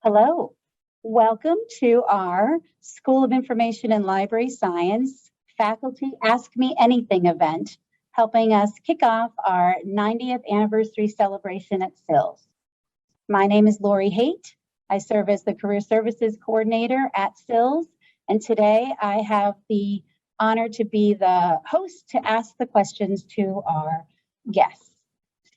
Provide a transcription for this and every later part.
Hello, welcome to our School of Information and Library Science Faculty Ask Me Anything event, helping us kick off our 90th anniversary celebration at SILS. My name is Lori Haight. I serve as the Career Services Coordinator at SILS, and today I have the honor to be the host to ask the questions to our guests.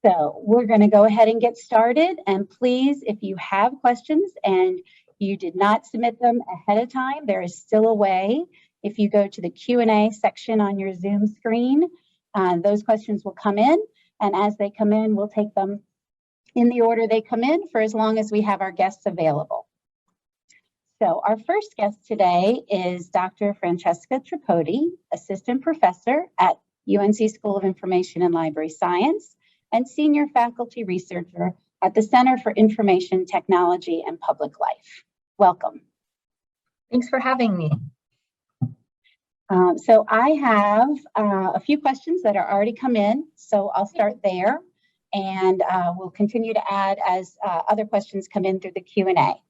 So we're going to go ahead and get started. And please, if you have questions and you did not submit them ahead of time, there is still a way. If you go to the Q&A section on your Zoom screen, those questions will come in. And as they come in, we'll take them in the order they come in for as long as we have our guests available. So our first guest today is Dr. Francesca Tripodi, Assistant Professor at UNC School of Information and Library Science, and Senior Faculty Researcher at the Center for Information Technology and Public Life. Welcome. Thanks for having me. So I have a few questions that are already come in, so I'll start there, and we'll continue to add as other questions come in through the Q&A.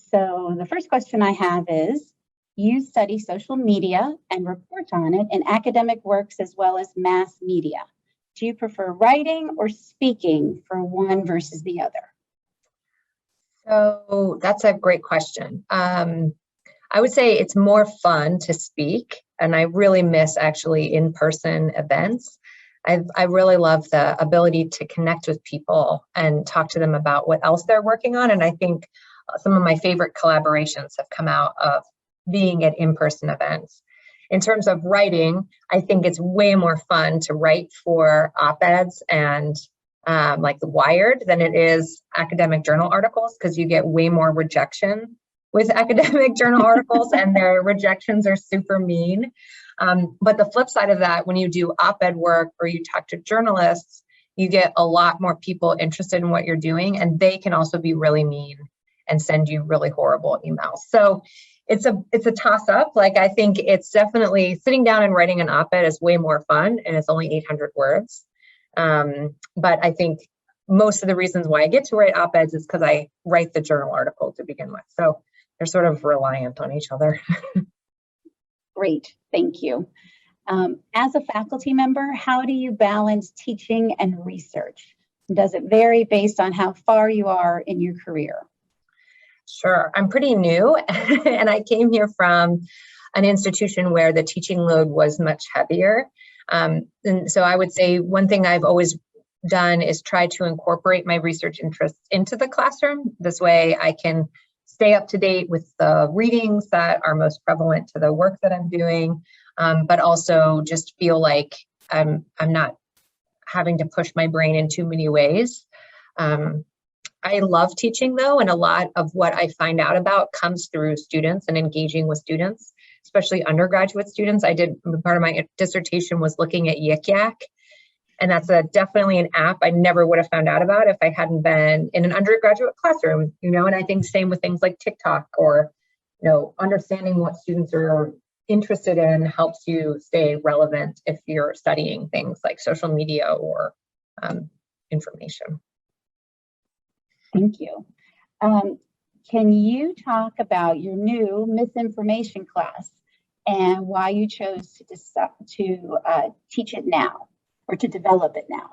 So the first question I have is, you study social media and report on it in academic works as well as mass media. Do you prefer writing or speaking for one versus the other? So that's a great question. I would say it's more fun to speak, and I really miss actually in-person events. I really love the ability to connect with people and talk to them about what else they're working on. And I think some of my favorite collaborations have come out of being at in-person events. In terms of writing, I think it's way more fun to write for op-eds and like the Wired than it is academic journal articles, because you get way more rejection with academic journal articles and their rejections are super mean. But the flip side of that, when you do op-ed work or you talk to journalists, you get a lot more people interested in what you're doing, and they can also be really mean and send you really horrible emails. So it's a toss-up. Like, I think it's definitely sitting down and writing an op-ed is way more fun, and it's only 800 words. But I think most of the reasons why I get to write op-eds is because I write the journal article to begin with. So they're sort of reliant on each other. Great, thank you. As a faculty member, how do you balance teaching and research? Does it vary based on how far you are in your career? Sure, I'm pretty new, and I came here from an institution where the teaching load was much heavier. And so I would say one thing I've always done is try to incorporate my research interests into the classroom. This way I can stay up to date with the readings that are most prevalent to the work that I'm doing, but also just feel like I'm not having to push my brain in too many ways. I love teaching though, and a lot of what I find out about comes through students and engaging with students, especially undergraduate students. Part of my dissertation was looking at Yik Yak, and that's definitely an app I never would have found out about if I hadn't been in an undergraduate classroom, and I think same with things like TikTok or, understanding what students are interested in helps you stay relevant if you're studying things like social media or information. Thank you. Can you talk about your new misinformation class and why you chose to teach it now or to develop it now?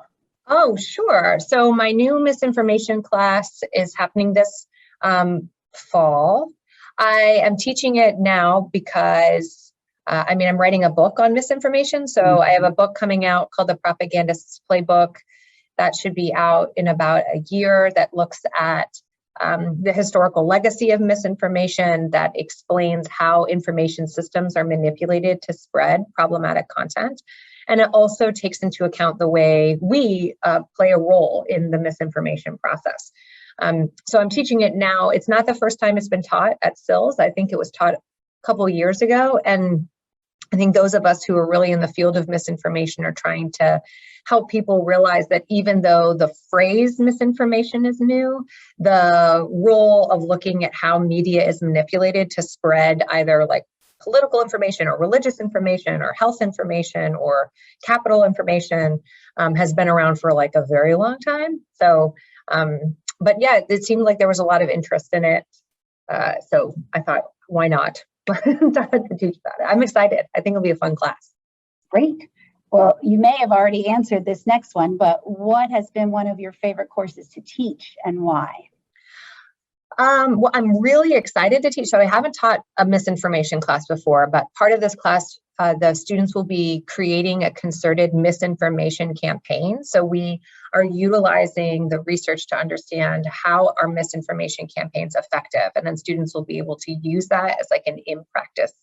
Oh, sure. So my new misinformation class is happening this fall. I am teaching it now because, I'm writing a book on misinformation. So I have a book coming out called The Propagandist's Playbook. That should be out in about a year, that looks at the historical legacy of misinformation, that explains how information systems are manipulated to spread problematic content. And it also takes into account the way we play a role in the misinformation process. So I'm teaching it now. It's not the first time it's been taught at SILS. I think it was taught a couple of years ago. And I think those of us who are really in the field of misinformation are trying to help people realize that even though the phrase misinformation is new, the role of looking at how media is manipulated to spread either like political information or religious information or health information or capital information has been around for like a very long time. So But yeah, it seemed like there was a lot of interest in it. So I thought, why not? to teach about it. I'm excited. I think it'll be a fun class. Great. Well, you may have already answered this next one, but what has been one of your favorite courses to teach and why? Well, I'm really excited to teach. So I haven't taught a misinformation class before, but part of this class, the students will be creating a concerted misinformation campaign. So we are utilizing the research to understand how are misinformation campaigns effective. And then students will be able to use that as like an in-practice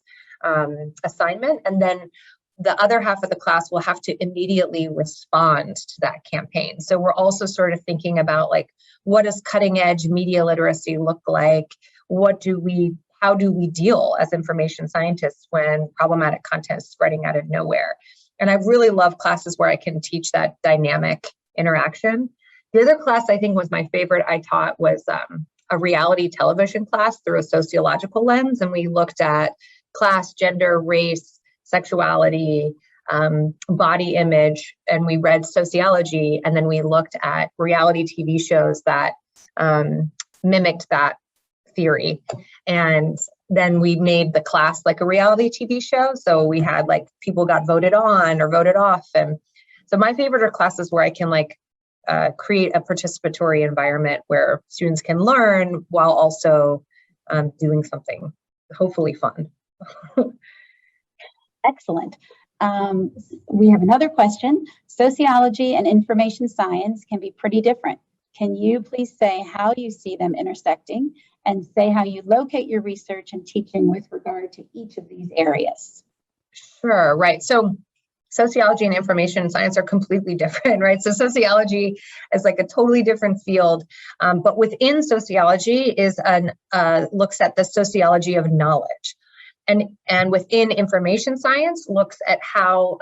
assignment. And then the other half of the class will have to immediately respond to that campaign. So we're also sort of thinking about like, what does cutting edge media literacy look like? How do we deal as information scientists when problematic content is spreading out of nowhere? And I really love classes where I can teach that dynamic interaction. The other class I think was my favorite I taught was a reality television class through a sociological lens. And we looked at class, gender, race, sexuality, body image, and we read sociology, and then we looked at reality TV shows that mimicked that theory. And then we made the class like a reality TV show. So we had like people got voted on or voted off. And so my favorite are classes where I can like create a participatory environment where students can learn while also doing something hopefully fun. Excellent. We have another question. Sociology and information science can be pretty different. Can you please say how you see them intersecting and say how you locate your research and teaching with regard to each of these areas? Sure, right. So sociology and information science are completely different, right? So sociology is like a totally different field, but within sociology is looks at the sociology of knowledge. And within information science looks at how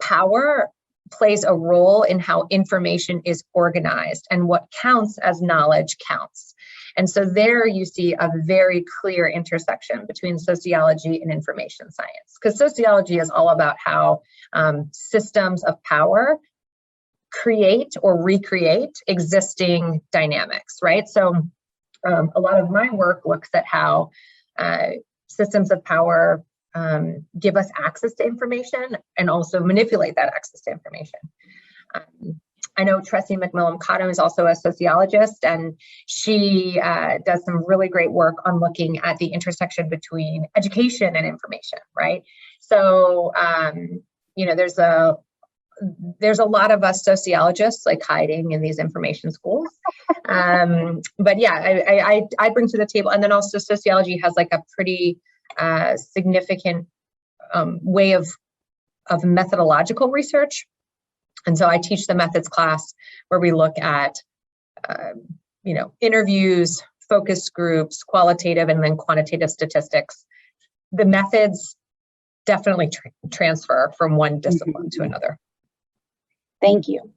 power plays a role in how information is organized and what counts as knowledge counts. And so there you see a very clear intersection between sociology and information science, because sociology is all about how systems of power create or recreate existing dynamics, right? So a lot of my work looks at how systems of power give us access to information and also manipulate that access to information. I know Tressie McMillan-Cottom is also a sociologist, and she does some really great work on looking at the intersection between education and information, right? So, you know, there's a lot of us sociologists like hiding in these information schools. But yeah, I bring to the table, and then also sociology has like a pretty significant way of methodological research. And so I teach the methods class where we look at, you know, interviews, focus groups, qualitative and then quantitative statistics. The methods definitely transfer from one discipline to another. Thank you.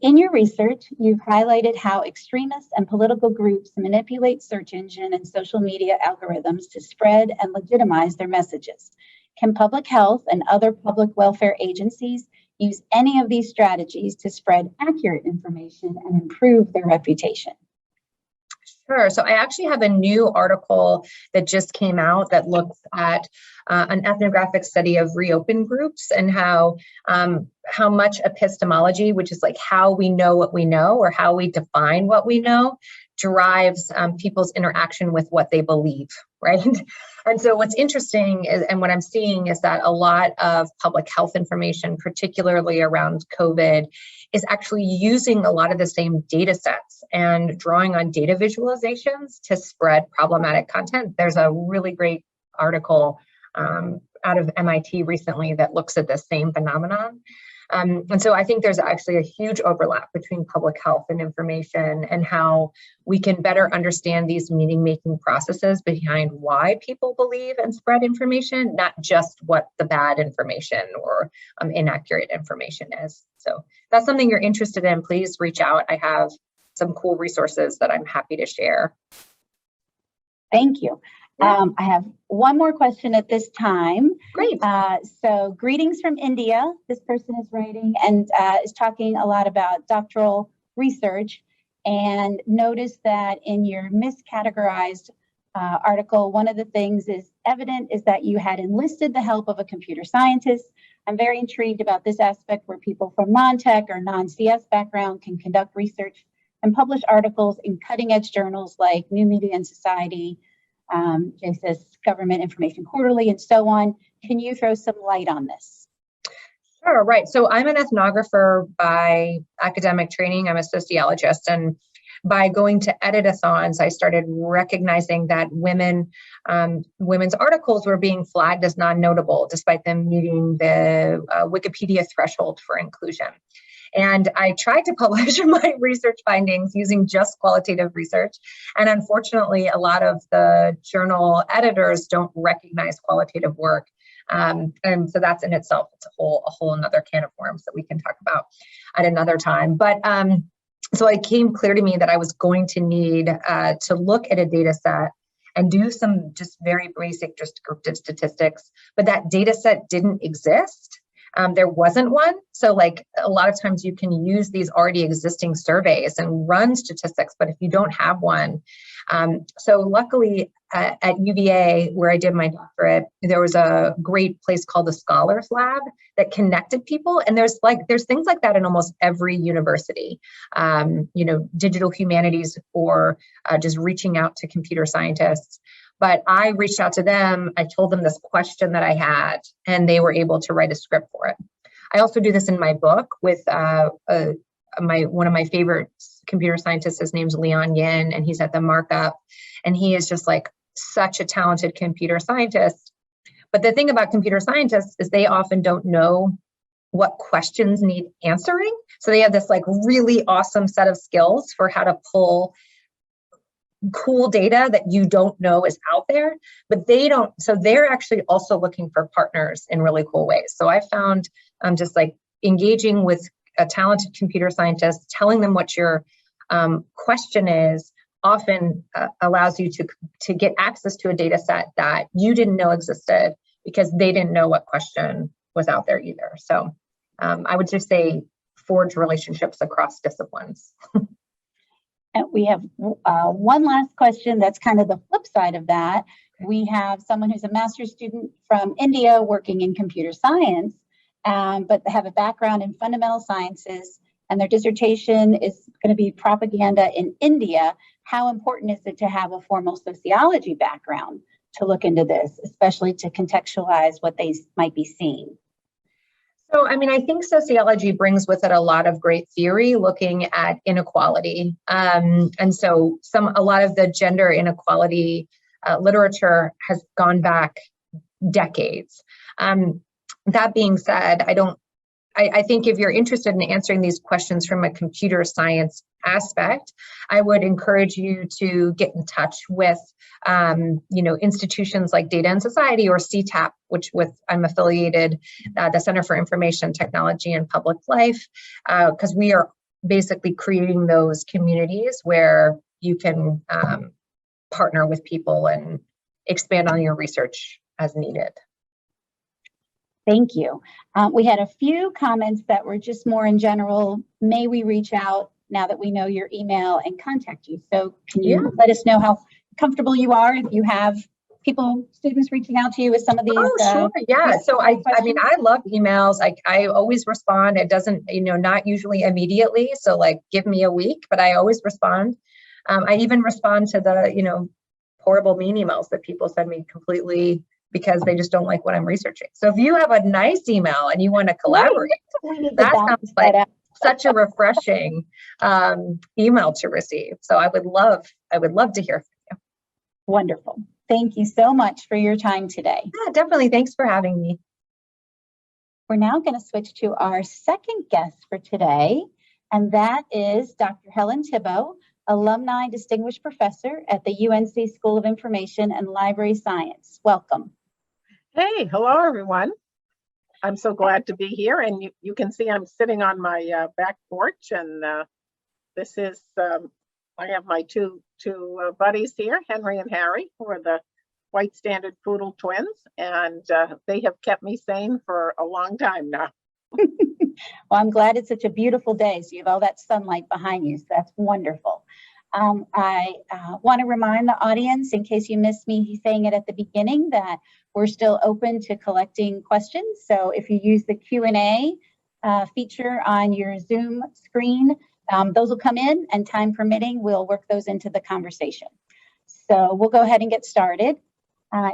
In your research, you've highlighted how extremists and political groups manipulate search engine and social media algorithms to spread and legitimize their messages. Can public health and other public welfare agencies use any of these strategies to spread accurate information and improve their reputation? Sure. So I actually have a new article that just came out that looks at an ethnographic study of reopen groups and how much epistemology, which is like how we know what we know or how we define what we know, drives people's interaction with what they believe, right? And so what's interesting is, and what I'm seeing is that a lot of public health information, particularly around COVID, is actually using a lot of the same data sets and drawing on data visualizations to spread problematic content. There's a really great article out of MIT recently that looks at the same phenomenon. And so I think there's actually a huge overlap between public health and information and how we can better understand these meaning-making processes behind why people believe and spread information, not just what the bad information or inaccurate information is. So if that's something you're interested in, please reach out. I have some cool resources that I'm happy to share. Thank you. I have one more question at this time. Great. So greetings from India. This person is writing and is talking a lot about doctoral research. and noticed that in your miscategorized article, one of the things is evident is that you had enlisted the help of a computer scientist. I'm very intrigued about this aspect where people from non-tech or non-CS background can conduct research and publish articles in cutting-edge journals like New Media and Society, JSIS, Government Information Quarterly, and so on. Can you throw some light on this? Sure, right. So I'm an ethnographer by academic training. I'm a sociologist, and by going to edit-a-thons, I started recognizing that women's articles were being flagged as non-notable, despite them meeting the Wikipedia threshold for inclusion. And I tried to publish my research findings using just qualitative research. And unfortunately, a lot of the journal editors don't recognize qualitative work. And so that's in itself, it's a whole another can of worms that we can talk about at another time. But so it came clear to me that I was going to need to look at a data set and do some just very basic descriptive statistics, but that data set didn't exist. There wasn't one. So like a lot of times you can use these already existing surveys and run statistics, but if you don't have one. So luckily at UVA, where I did my doctorate, there was a great place called the Scholars Lab that connected people. And there's things like that in almost every university, digital humanities or just reaching out to computer scientists. But I reached out to them, I told them this question that I had, and they were able to write a script for it. I also do this in my book with one of my favorite computer scientists. His name's Leon Yin, and he's at the Markup, and he is just like such a talented computer scientist. But the thing about computer scientists is they often don't know what questions need answering. So they have this like really awesome set of skills for how to pull cool data that you don't know is out there, but they don't. So they're actually also looking for partners in really cool ways. So I found just like engaging with a talented computer scientist, telling them what your question is, often allows you to get access to a data set that you didn't know existed because they didn't know what question was out there either. So I would just say forge relationships across disciplines. And we have one last question that's kind of the flip side of that. We have someone who's a master's student from India working in computer science, but they have a background in fundamental sciences, and their dissertation is going to be propaganda in India. How important is it to have a formal sociology background to look into this, especially to contextualize what they might be seeing? So, I mean, I think sociology brings with it a lot of great theory looking at inequality. And so a lot of the gender inequality literature has gone back decades. That being said, I think if you're interested in answering these questions from a computer science aspect, I would encourage you to get in touch with, institutions like Data and Society or CITAP, which I'm affiliated, the Center for Information Technology and Public Life, because we are basically creating those communities where you can partner with people and expand on your research as needed. Thank you. We had a few comments that were just more in general. May we reach out now that we know your email and contact you? So can you let us know how comfortable you are if you have students reaching out to you with some of these? Oh, sure. Yeah. So I mean, I love emails. I always respond. It doesn't, not usually immediately. So like, give me a week, but I always respond. I even respond to the, horrible mean emails that people send me completely because they just don't like what I'm researching. So if you have a nice email and you want to collaborate, that sounds like such a refreshing email to receive. So I would love to hear from you. Wonderful. Thank you so much for your time today. Yeah, definitely. Thanks for having me. We're now going to switch to our second guest for today, and that is Dr. Helen Tibbo, Alumni Distinguished Professor at the UNC School of Information and Library Science. Welcome. Hey, hello, everyone. I'm so glad to be here, and you can see I'm sitting on my back porch, and this is, I have my two buddies here, Henry and Harry, who are the White Standard Poodle twins, and they have kept me sane for a long time now. Well, I'm glad it's such a beautiful day. So you have all that sunlight behind you. So that's wonderful. I want to remind the audience, in case you missed me saying it at the beginning, that we're still open to collecting questions. So if you use the Q&A feature on your Zoom screen, those will come in, and time permitting, we'll work those into the conversation. So we'll go ahead and get started.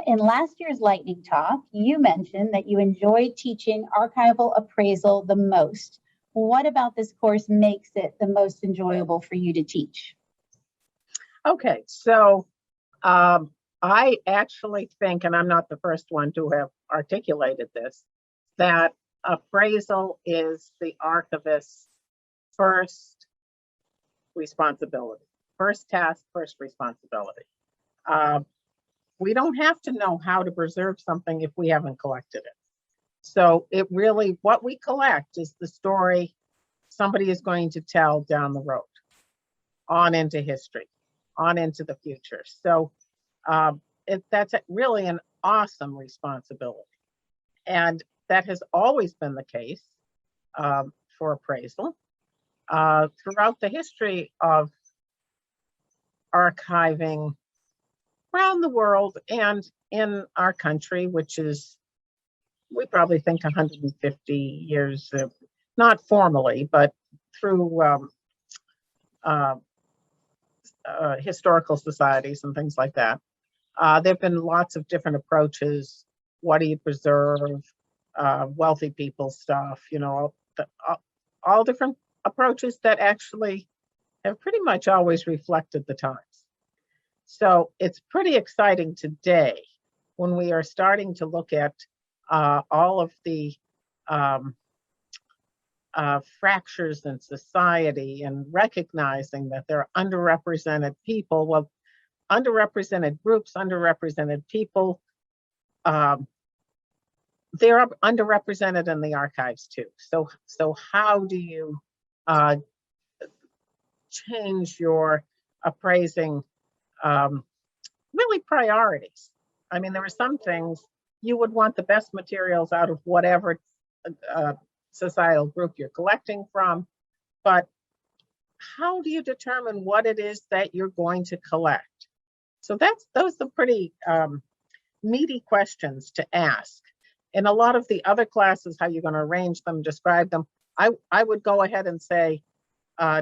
In last year's lightning talk, you mentioned that you enjoyed teaching archival appraisal the most. What about this course makes it the most enjoyable for you to teach? Okay, so I actually think, and I'm not the first one to have articulated this, that appraisal is the archivist's first responsibility, first task, first responsibility. We don't have to know how to preserve something if we haven't collected it. So it really, what we collect is the story somebody is going to tell down the road, on into history, on into the future. So that's really an awesome responsibility. And that has always been the case for appraisal. Throughout the history of archiving around the world and in our country, which is, we probably think 150 years, not formally, but through historical societies and things like that. There have been lots of different approaches. What do you preserve? Wealthy people stuff, you know, all different approaches that actually have pretty much always reflected the times. So it's pretty exciting today when we are starting to look at all of the fractures in society and recognizing that there are underrepresented people, well, underrepresented groups, underrepresented people. They're underrepresented in the archives too. So how do you change your appraising really priorities? I mean, there are some things you would want the best materials out of whatever societal group you're collecting from, but how do you determine what it is that you're going to collect? So those are pretty meaty questions to ask. In a lot of the other classes, how you're going to arrange them, describe them, I would go ahead and say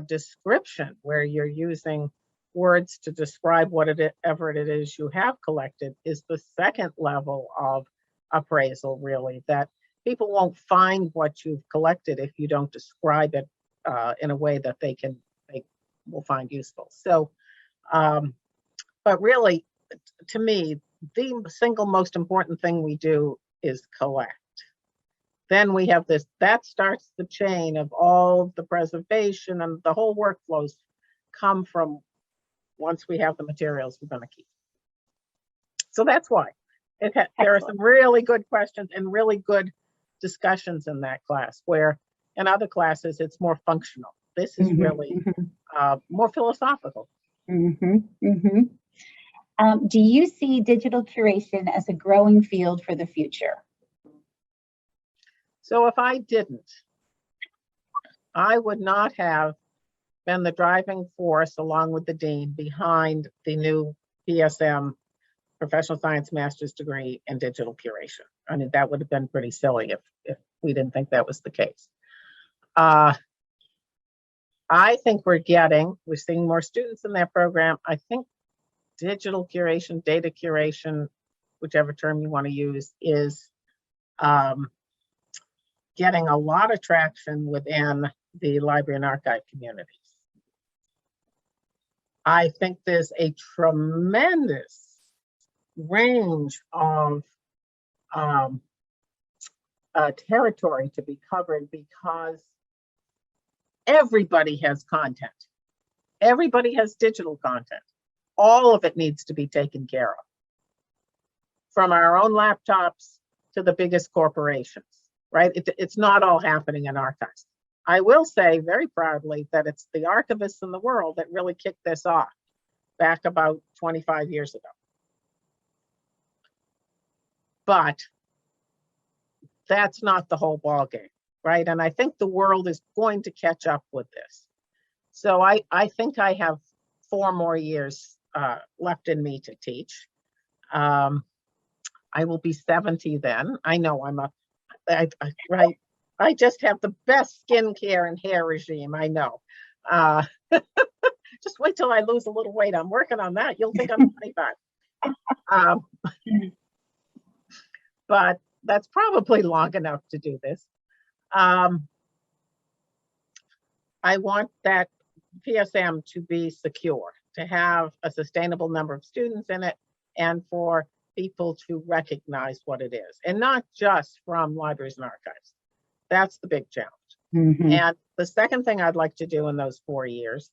description, where you're using words to describe whatever it is you have collected, is the second level of appraisal, really, that people won't find what you've collected if you don't describe it in a way that they will find useful. So, but really, to me, the single most important thing we do is collect. Then we have this, that starts the chain of all the preservation, and the whole workflows come from once we have the materials we're going to keep. So that's why there are some really good questions and really good discussions in that class, where in other classes it's more functional. This is really more philosophical. Do you see digital curation as a growing field for the future? So if I didn't, I would not have been the driving force, along with the dean, behind the new PSM, Professional Science Master's degree in digital curation. I mean, that would have been pretty silly if we didn't think that was the case. I think we're seeing more students in that program. I think digital curation, data curation, whichever term you want to use, is getting a lot of traction within the library and archive communities. I think there's a tremendous range of territory to be covered, because everybody has content. Everybody has digital content. All of it needs to be taken care of, from our own laptops to the biggest corporations, right? It's not all happening in archives. I will say very proudly that it's the archivists in the world that really kicked this off back about 25 years ago. But that's not the whole ballgame, right? And I think the world is going to catch up with this. So I think I have 4 more years left in me to teach. I will be 70 then. I know right. I just have the best skincare and hair regime. I know. Just wait till I lose a little weight. I'm working on that. You'll think I'm 25. But that's probably long enough to do this. I want that PSM to be secure, to have a sustainable number of students in it, and for people to recognize what it is, and not just from libraries and archives. That's the big challenge. And the second thing I'd like to do in those 4 years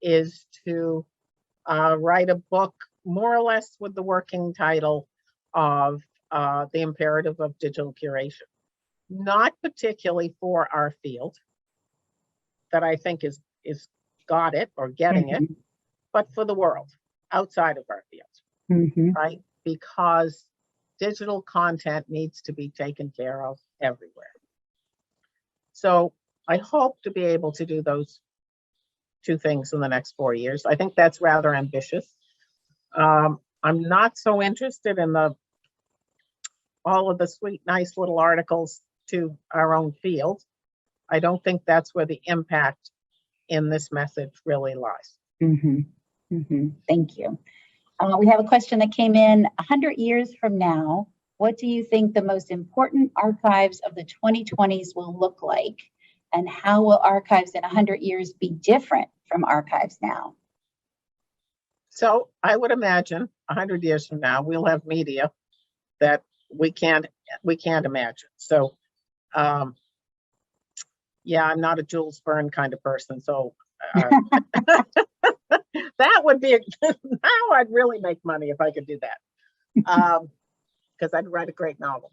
is to write a book more or less with the working title of The Imperative of Digital Curation. Not particularly for our field, that I think is got it or getting it, but for the world outside of our field, right? Because digital content needs to be taken care of everywhere. So I hope to be able to do those 2 things in the next 4 years. I think that's rather ambitious. I'm not so interested in all of the sweet, nice little articles to our own field. I don't think that's where the impact in this message really lies. Thank you. We have a question that came in. 100 years from now, what do you think the most important archives of the 2020s will look like? And how will archives in 100 years be different from archives now? So I would imagine 100 years from now, we'll have media that we can't imagine. So yeah, I'm not a Jules Verne kind of person. So that would be, now I'd really make money if I could do that. Because I'd write a great novel.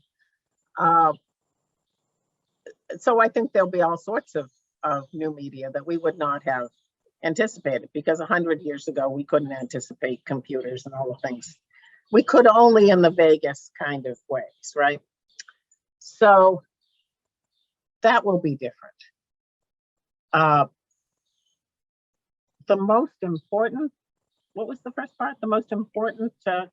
So I think there'll be all sorts of new media that we would not have anticipated, because 100 years ago, we couldn't anticipate computers and all the things. We could only in the vaguest kind of ways, right? So that will be different. The most important, what was the first part? The most important. So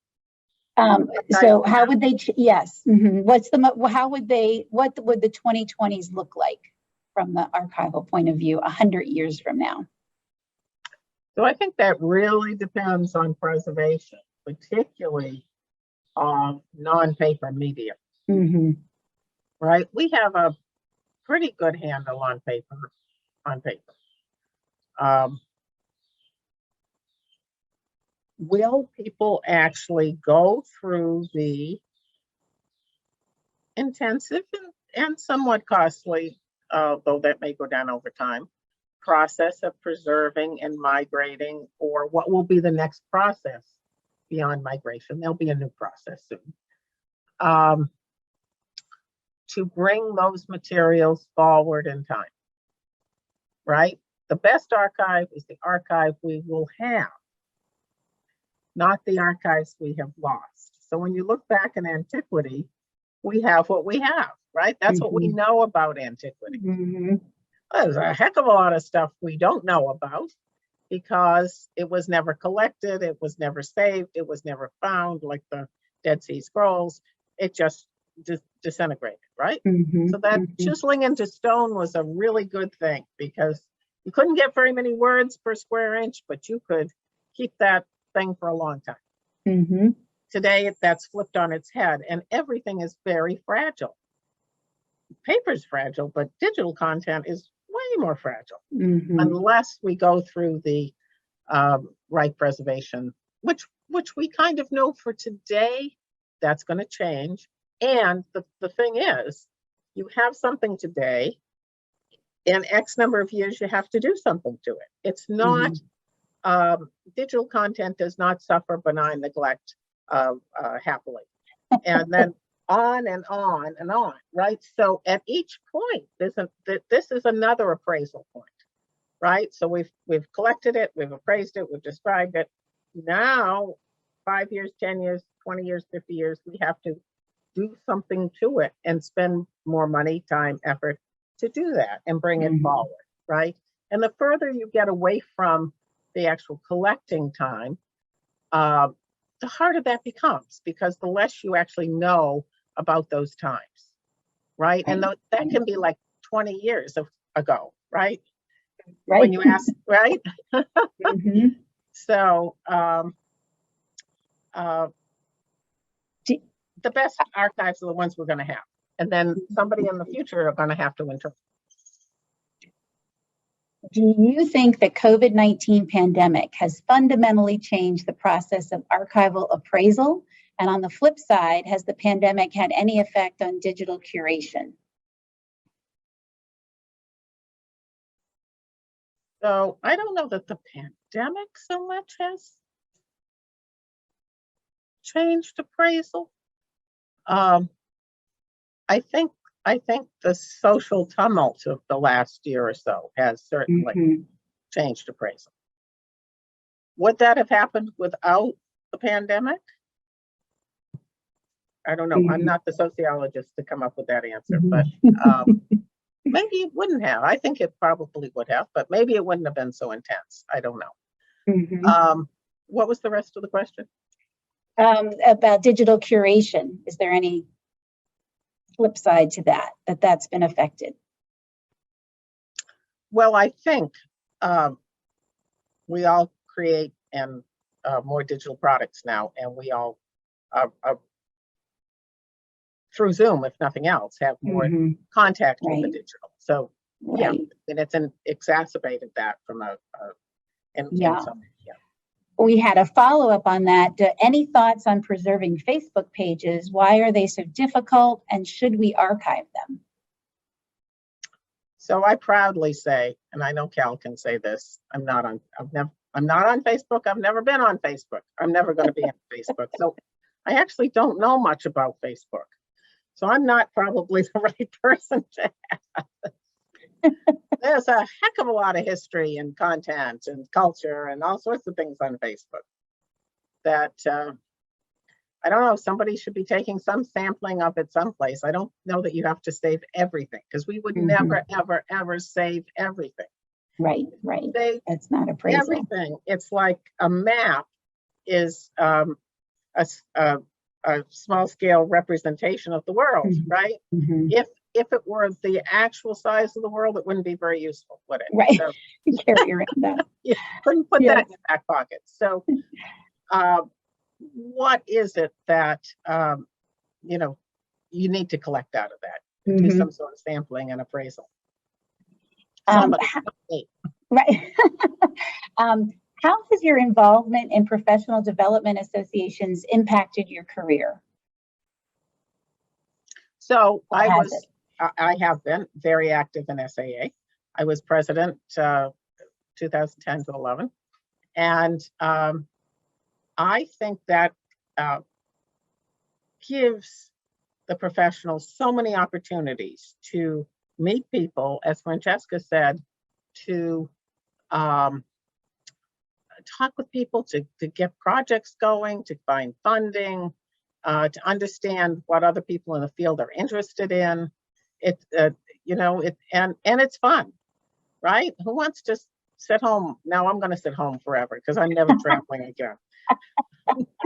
how would they? Yes. What's how would they? What would the 2020s look like from the archival point of view 100 years from now? So I think that really depends on preservation, particularly of non-paper media. Right? We have a pretty good handle on paper. Will people actually go through the intensive and somewhat costly, though that may go down over time, process of preserving and migrating, or what will be the next process beyond migration? There'll be a new process soon. To bring those materials forward in time, right? The best archive is the archive we will have, not the archives we have lost. So when you look back in antiquity, we have what we have, right? That's what we know about antiquity. There's a heck of a lot of stuff we don't know about because it was never collected, it was never saved, it was never found, like the Dead Sea Scrolls. It just disintegrated, right? So that chiseling into stone was a really good thing, because you couldn't get very many words per square inch, but you could keep that thing for a long time. Today, that's flipped on its head, and everything is very fragile. Paper's fragile, but digital content is way more fragile, unless we go through the right preservation, which we kind of know for today. That's going to change. And the thing is, you have something today, in X number of years, you have to do something to it. It's not, digital content does not suffer benign neglect happily. And then on and on and on, right? So at each point, this is another appraisal point, right? So we've collected it, we've appraised it, we've described it. Now, 5 years, 10 years, 20 years, 50 years, we have to do something to it and spend more money, time, effort to do that and bring it forward, right? And the further you get away from the actual collecting time, the harder that becomes, because the less you actually know about those times, right? And that can be like 20 years ago, right? Right. When you ask, right? Mm-hmm. So the best archives are the ones we're going to have. And then somebody in the future are going to have to interpret. Do you think the COVID-19 pandemic has fundamentally changed the process of archival appraisal? And on the flip side, has the pandemic had any effect on digital curation? So I don't know that the pandemic so much has changed appraisal. I think the social tumult of the last year or so has certainly changed appraisal. Would that have happened without the pandemic? I don't know. I'm not the sociologist to come up with that answer, but maybe it wouldn't have. I think it probably would have, but maybe it wouldn't have been so intense. I don't know. What was the rest of the question? About digital curation. Is there any flip side to that's been affected? Well, I think we all create and more digital products now, and we all through Zoom, if nothing else, have more contact with the digital. So yeah, and it's exacerbated that from We had a follow-up on that. Any thoughts on preserving Facebook pages? Why are they so difficult, and should we archive them? So I proudly say, and I know Cal can say this, I'm not on Facebook. I've never been on Facebook. I'm never going to be on Facebook. So I actually don't know much about Facebook. So I'm not probably the right person to have. There's a heck of a lot of history and content and culture and all sorts of things on Facebook that I don't know, somebody should be taking some sampling of it someplace. I don't know that you have to save everything, because we would never, ever, ever save everything. Right. That's not appraisal. Everything. It's like a map is a small scale representation of the world, right? If it were the actual size of the world, it wouldn't be very useful, would it? Right. So, carry around that. You couldn't put that in your back pocket. So what is it that you need to collect out of that? Do some sort of sampling and appraisal. Right. How has your involvement in professional development associations impacted your career? So I have been very active in SAA. I was president 2010 to 11. And I think that gives the professionals so many opportunities to meet people, as Francesca said, to talk with people, to get projects going, to find funding, to understand what other people in the field are interested in. And it's fun, right? Who wants to sit home? Now I'm going to sit home forever because I'm never traveling again.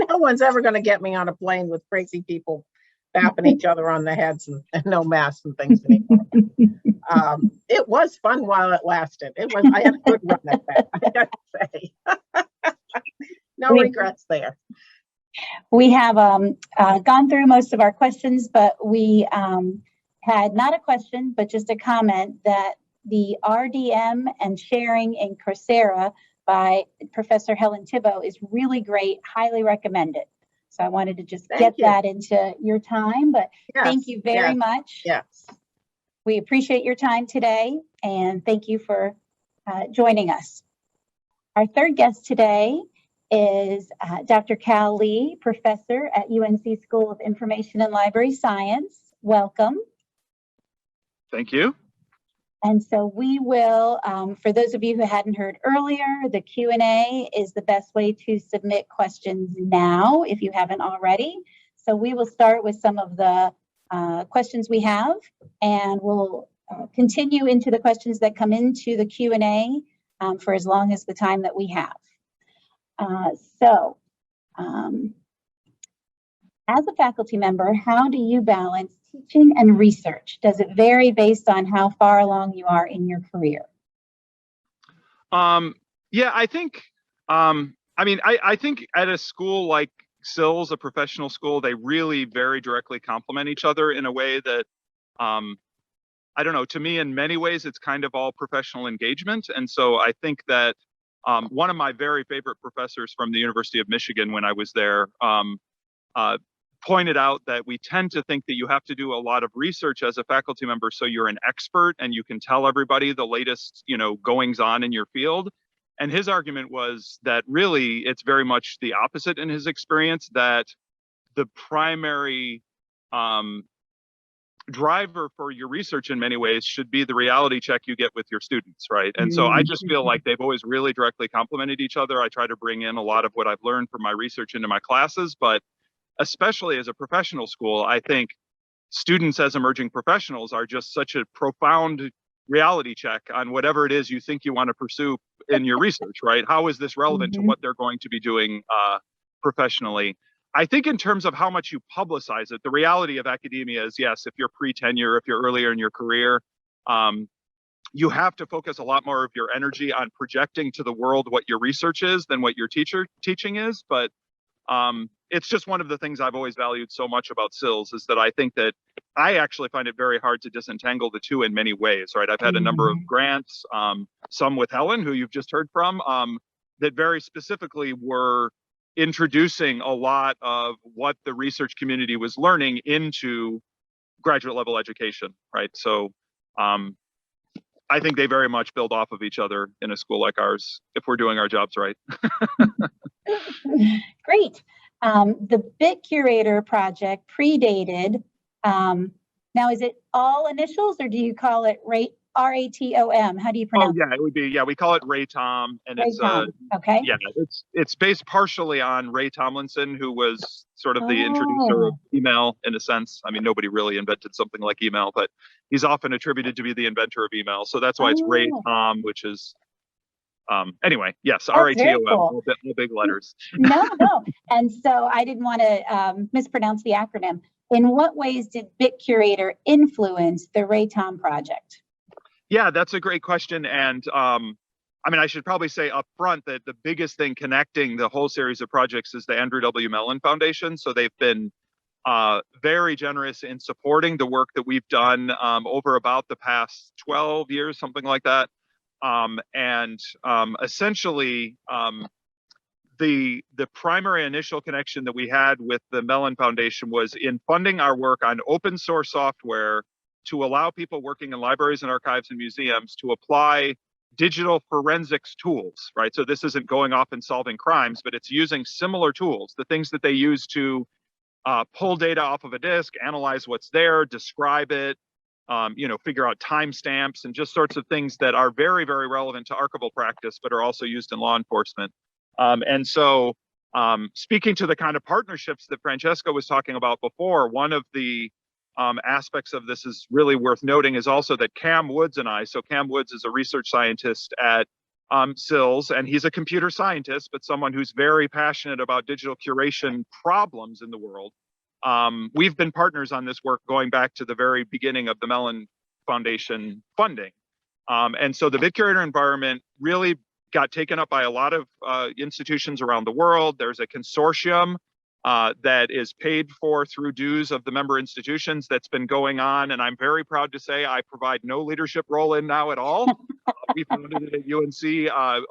No one's ever going to get me on a plane with crazy people bapping each other on the heads and no masks and things anymore. It was fun while it lasted. I had a good run at that, I gotta say. No regrets there. We have gone through most of our questions, but we had not a question, but just a comment that the RDM and sharing in Coursera by Professor Helen Tibbo is really great, highly recommended. So I wanted to just get that into your time, but thank you very much. Yes. We appreciate your time today, and thank you for joining us. Our third guest today is Dr. Callee, professor at UNC School of Information and Library Science. Welcome. Thank you. And so we will, for those of you who hadn't heard earlier, the Q&A is the best way to submit questions now, if you haven't already. So we will start with some of the questions we have, and we'll continue into the questions that come into the Q&A for as long as the time that we have. As a faculty member, how do you balance teaching and research? Does it vary based on how far along you are in your career? Yeah, I think, I think at a school like SILS, a professional school, they really very directly complement each other in a way that, I don't know, to me, in many ways, it's kind of all professional engagement. And so I think that one of my very favorite professors from the University of Michigan when I was there pointed out that we tend to think that you have to do a lot of research as a faculty member so you're an expert and you can tell everybody the latest, goings on in your field. And his argument was that really it's very much the opposite in his experience, that the primary driver for your research in many ways should be the reality check you get with your students, right? And so I just feel like they've always really directly complemented each other. I try to bring in a lot of what I've learned from my research into my classes, but especially as a professional school, I think students as emerging professionals are just such a profound reality check on whatever it is you think you want to pursue in your research, right? How is this relevant to what they're going to be doing professionally? I think in terms of how much you publicize it, the reality of academia is, yes, if you're pre-tenure, if you're earlier in your career, you have to focus a lot more of your energy on projecting to the world what your research is than what your teaching is. But it's just one of the things I've always valued so much about SILS is that I think that I actually find it very hard to disentangle the two in many ways, right? I've had a number of grants, some with Helen, who you've just heard from, that very specifically were introducing a lot of what the research community was learning into graduate level education, right? So I think they very much build off of each other in a school like ours, if we're doing our jobs right. Great. The BitCurator project predated, now is it all initials or do you call it R-A-T-O-M? How do you pronounce it? Oh yeah, it would be, we call it Raton, and it's okay. Yeah, it's based partially on Ray Tomlinson, who was sort of the introducer of email in a sense. I mean, nobody really invented something like email, but he's often attributed to be the inventor of email. So that's why it's Ray Tom, which is anyway, yes, R-A-T-O-M, cool. all big letters. No. And so I didn't want to mispronounce the acronym. In what ways did BitCurator influence the Raton project? Yeah, that's a great question. And I mean, I should probably say up front that the biggest thing connecting the whole series of projects is the Andrew W. Mellon Foundation. So they've been very generous in supporting the work that we've done over about the past 12 years, something like that. Essentially, the primary initial connection that we had with the Mellon Foundation was in funding our work on open source software to allow people working in libraries and archives and museums to apply digital forensics tools, right? So this isn't going off and solving crimes, but it's using similar tools, the things that they use to pull data off of a disk, analyze what's there, describe it, figure out timestamps and just sorts of things that are very, very relevant to archival practice, but are also used in law enforcement. Speaking to the kind of partnerships that Francesca was talking about before, one of the aspects of this is really worth noting is also that Cam Woods and I, so Cam Woods is a research scientist at SILS, and he's a computer scientist, but someone who's very passionate about digital curation problems in the world. We've been partners on this work going back to the very beginning of the Mellon Foundation funding. And so the BitCurator environment really got taken up by a lot of institutions around the world. There's a consortium that is paid for through dues of the member institutions that's been going on. And I'm very proud to say I provide no leadership role in now at all. We founded it at UNC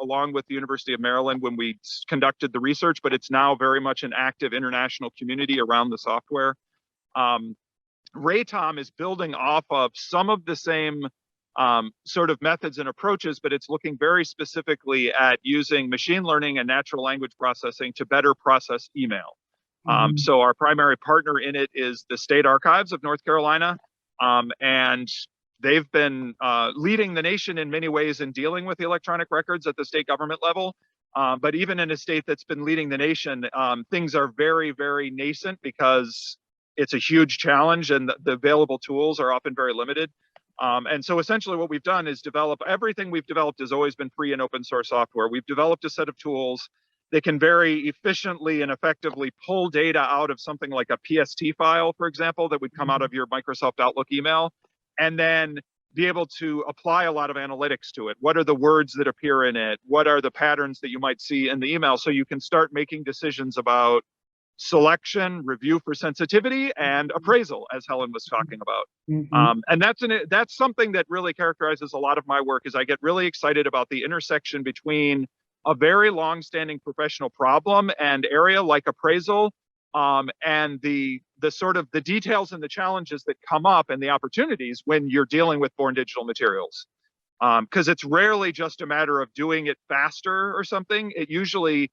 along with the University of Maryland when we conducted the research, but it's now very much an active international community around the software. Raton is building off of some of the same sort of methods and approaches, but it's looking very specifically at using machine learning and natural language processing to better process email. So our primary partner in it is the State Archives of North Carolina, and they've been leading the nation in many ways in dealing with the electronic records at the state government level. But even in a state that's been leading the nation, things are very, very nascent because it's a huge challenge and the available tools are often very limited. And so essentially what we've done is everything we've developed has always been free and open source software. We've developed a set of tools that can very efficiently and effectively pull data out of something like a PST file, for example, that would come out of your Microsoft Outlook email, and then be able to apply a lot of analytics to it. What are the words that appear in it? What are the patterns that you might see in the email? So you can start making decisions about selection, review for sensitivity, and appraisal, as Helen was talking about. And that's something that really characterizes a lot of my work, is I get really excited about the intersection between a very long-standing professional problem and area like appraisal, and the sort of the details and the challenges that come up and the opportunities when you're dealing with born digital materials. Because it's rarely just a matter of doing it faster or something. It usually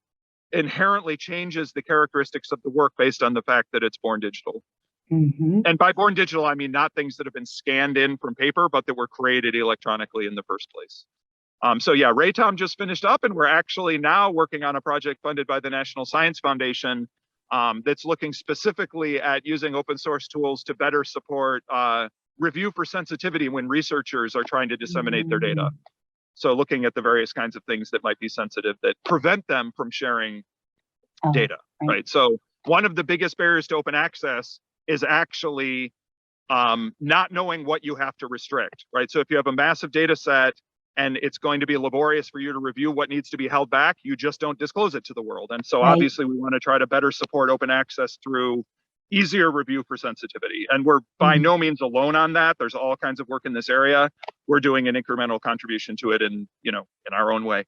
inherently changes the characteristics of the work based on the fact that it's born digital. And by born digital, I mean not things that have been scanned in from paper, but that were created electronically in the first place. So yeah, Raton just finished up, and we're actually now working on a project funded by the National Science Foundation that's looking specifically at using open source tools to better support review for sensitivity when researchers are trying to disseminate their data. So looking at the various kinds of things that might be sensitive that prevent them from sharing data, right? So one of the biggest barriers to open access is actually not knowing what you have to restrict, right? So if you have a massive data set and it's going to be laborious for you to review what needs to be held back, you just don't disclose it to the world. And so obviously we want to try to better support open access through easier review for sensitivity. And we're by no means alone on that. There's all kinds of work in this area. We're doing an incremental contribution to it in our own way.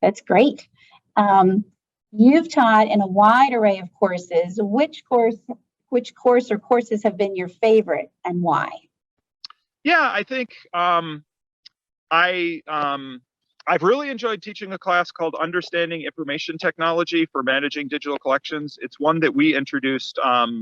That's great. You've taught in a wide array of courses. Which course or courses have been your favorite and why? Yeah, I think I've really enjoyed teaching a class called Understanding Information Technology for Managing Digital Collections. It's one that we introduced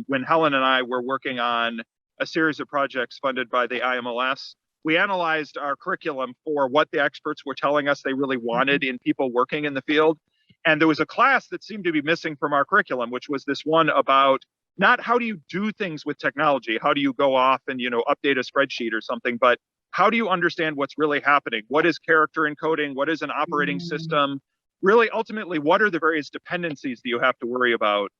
when Helen and I were working on a series of projects funded by the IMLS. We analyzed our curriculum for what the experts were telling us they really wanted in people working in the field. And there was a class that seemed to be missing from our curriculum, which was this one about not how do you do things with technology, how do you go off and update a spreadsheet or something, but how do you understand what's really happening? What is character encoding? What is an operating system? Really, ultimately, what are the various dependencies that you have to worry about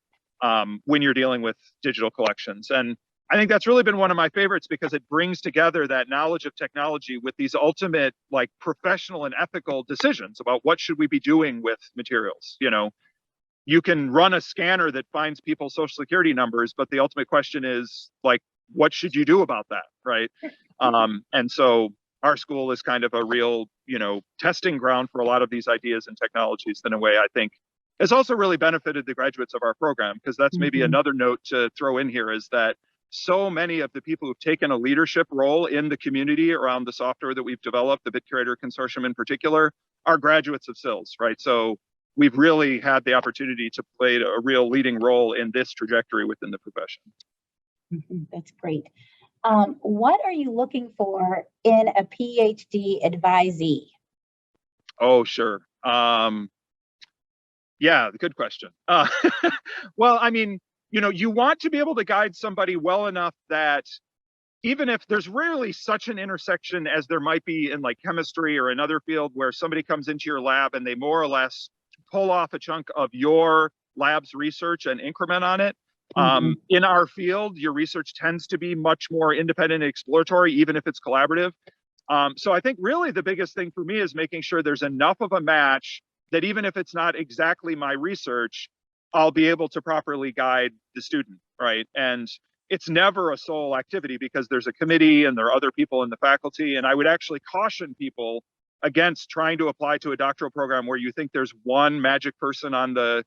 when you're dealing with digital collections? And I think that's really been one of my favorites because it brings together that knowledge of technology with these ultimate, like, professional and ethical decisions about what should we be doing with materials. You can run a scanner that finds people's social security numbers, but the ultimate question is, like, what should you do about that, right? And so our school is kind of a real, testing ground for a lot of these ideas and technologies that in a way I think has also really benefited the graduates of our program, because that's maybe another note to throw in here, is that so many of the people who've taken a leadership role in the community around the software that we've developed, the BitCurator consortium in particular, are graduates of SILS, right? So we've really had the opportunity to play a real leading role in this trajectory within the profession. That's great. What are you looking for in a PhD advisee? Oh, sure. Yeah, good question. Well, I mean, you want to be able to guide somebody well enough that even if there's rarely such an intersection as there might be in like chemistry or another field where somebody comes into your lab and they more or less pull off a chunk of your lab's research and increment on it. In our field, your research tends to be much more independent and exploratory, even if it's collaborative. So I think really the biggest thing for me is making sure there's enough of a match that even if it's not exactly my research, I'll be able to properly guide the student, right? And it's never a sole activity because there's a committee and there are other people in the faculty. And I would actually caution people against trying to apply to a doctoral program where you think there's one magic person on the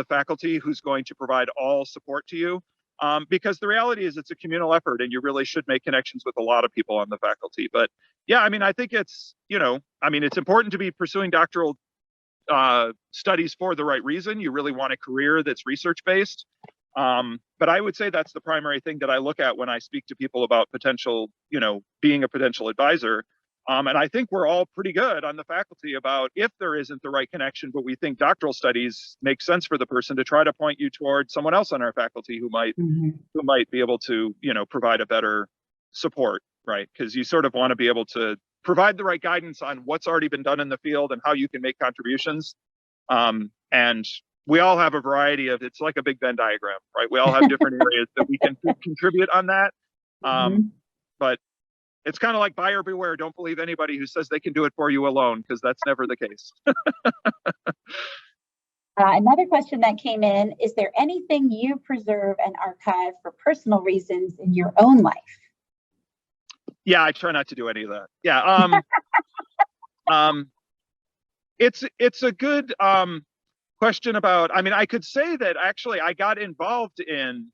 faculty who's going to provide all support to you. Because the reality is it's a communal effort and you really should make connections with a lot of people on the faculty. But yeah, I mean, I think it's, it's important to be pursuing doctoral studies for the right reason. You really want a career that's research-based. But I would say that's the primary thing that I look at when I speak to people about potential, being a potential advisor. And I think we're all pretty good on the faculty about if there isn't the right connection, but we think doctoral studies make sense for the person, to try to point you toward someone else on our faculty who might be able to, provide a better support, right? Because you sort of want to be able to provide the right guidance on what's already been done in the field and how you can make contributions. And we all have a variety of, it's like a big Venn diagram, right? We all have different areas that we can contribute on that. But it's kind of like buyer beware. Don't believe anybody who says they can do it for you alone, because that's never the case. Another question that came in, is there anything you preserve and archive for personal reasons in your own life? Yeah, I try not to do any of that. Yeah. It's a good question about, I mean, I could say that actually I got involved in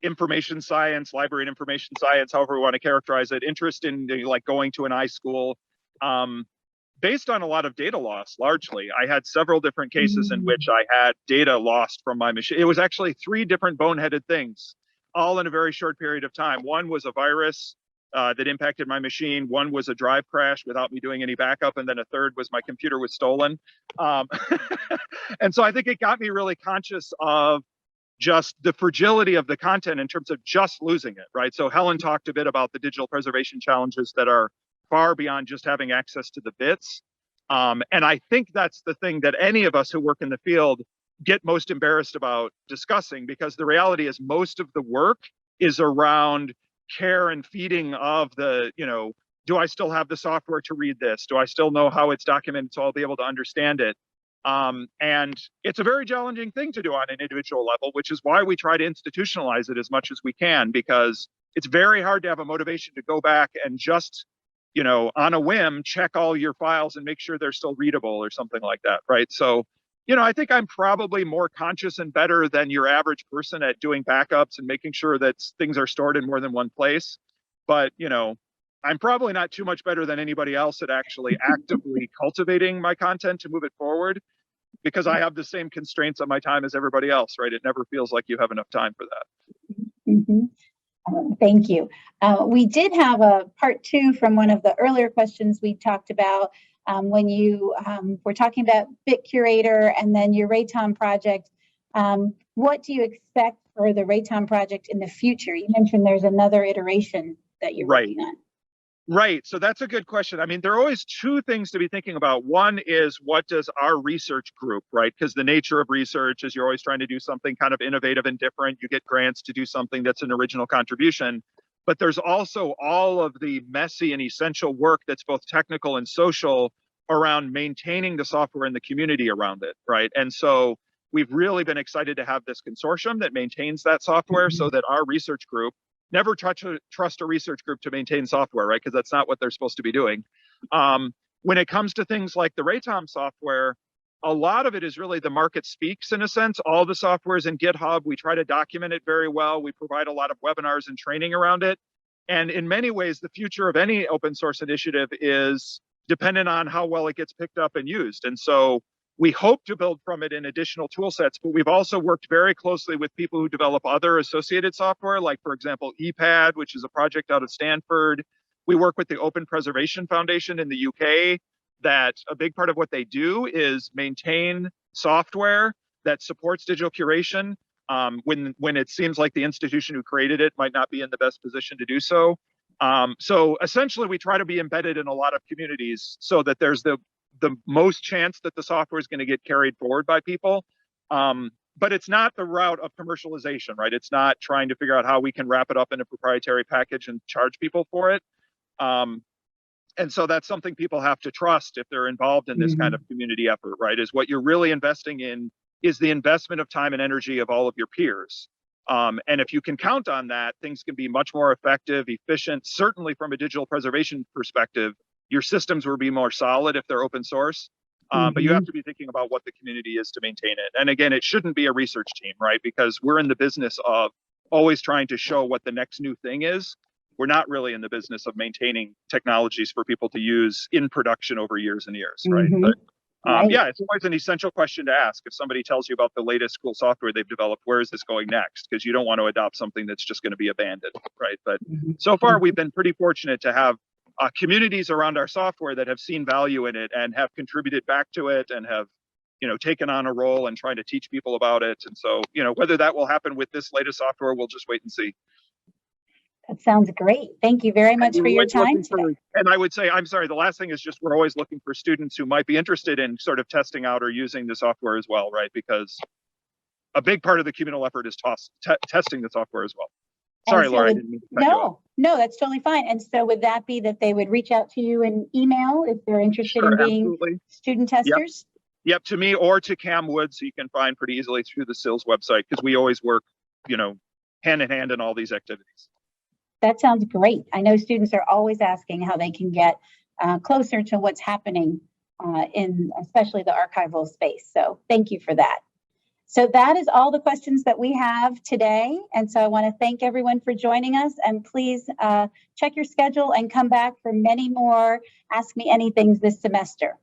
information science, library and information science, however we want to characterize it, interest in like going to an iSchool, based on a lot of data loss, largely. I had several different cases in which I had data lost from my machine. It was actually 3 different boneheaded things, all in a very short period of time. One was a virus that impacted my machine. One was a drive crash without me doing any backup. And then a third was my computer was stolen. And so I think it got me really conscious of just the fragility of the content in terms of just losing it, right? So Helen talked a bit about the digital preservation challenges that are far beyond just having access to the bits. And I think that's the thing that any of us who work in the field get most embarrassed about discussing, because the reality is most of the work is around care and feeding of the, do I still have the software to read this? Do I still know how it's documented so I'll be able to understand it? And it's a very challenging thing to do on an individual level, which is why we try to institutionalize it as much as we can, because it's very hard to have a motivation to go back and just, on a whim, check all your files and make sure they're still readable or something like that, right? So, I think I'm probably more conscious and better than your average person at doing backups and making sure that things are stored in more than one place. But, I'm probably not too much better than anybody else at actually actively cultivating my content to move it forward, because I have the same constraints on my time as everybody else, right? It never feels like you have enough time for that. Thank you. We did have a part 2 from one of the earlier questions we talked about when you were talking about BitCurator and then your Raton project. What do you expect for the Raton project in the future? You mentioned there's another iteration that you're working on. Right. So that's a good question. I mean, there are always 2 things to be thinking about. One is, what does our research group, right? Because the nature of research is you're always trying to do something kind of innovative and different. You get grants to do something that's an original contribution. But there's also all of the messy and essential work that's both technical and social around maintaining the software and the community around it, right? And so we've really been excited to have this consortium that maintains that software so that our research group, never trust a research group to maintain software, right? Because that's not what they're supposed to be doing. When it comes to things like the Raton software, a lot of it is really the market speaks in a sense. All the software is in GitHub. We try to document it very well. We provide a lot of webinars and training around it. And in many ways, the future of any open source initiative is dependent on how well it gets picked up and used. And so we hope to build from it in additional tool sets, but we've also worked very closely with people who develop other associated software, like, for example, EPAD, which is a project out of Stanford. We work with the Open Preservation Foundation in the UK, that a big part of what they do is maintain software that supports digital curation when it seems like the institution who created it might not be in the best position to do so. So essentially, we try to be embedded in a lot of communities so that there's the most chance that the software is going to get carried forward by people. But it's not the route of commercialization, right? It's not trying to figure out how we can wrap it up in a proprietary package and charge people for it. And so that's something people have to trust if they're involved in this kind of community effort, right? Is what you're really investing in is the investment of time and energy of all of your peers. And if you can count on that, things can be much more effective, efficient. Certainly from a digital preservation perspective, your systems will be more solid if they're open source, but you have to be thinking about what the community is to maintain it. And again, it shouldn't be a research team, right? Because we're in the business of always trying to show what the next new thing is. We're not really in the business of maintaining technologies for people to use in production over years and years, right? But yeah, it's always an essential question to ask. If somebody tells you about the latest cool software they've developed, where is this going next? Because you don't want to adopt something that's just going to be abandoned, right? But so far, we've been pretty fortunate to have communities around our software that have seen value in it and have contributed back to it and have, taken on a role and trying to teach people about it. And so, whether that will happen with this latest software, we'll just wait and see. That sounds great. Thank you very much And for we're your always looking time today. and I would say, I'm sorry, the last thing is just we're always looking for students who might be interested in sort of testing out or using the software as well, right? Because a big part of the communal effort is testing the software as well. Sorry, And so Laura, I with- didn't mean to cut you off. no, that's totally fine. And so would that be that they would reach out to you in email if they're interested Sure, in being absolutely. student testers? Yep, to me or to Cam Woods, who you can find pretty easily through the SILS website, because we always work, hand in hand in all these activities. That sounds great. I know students are always asking how they can get closer to what's happening in especially the archival space. So thank you for that. So that is all the questions that we have today. And so I want to thank everyone for joining us, and please check your schedule and come back for many more Ask Me Anythings this semester.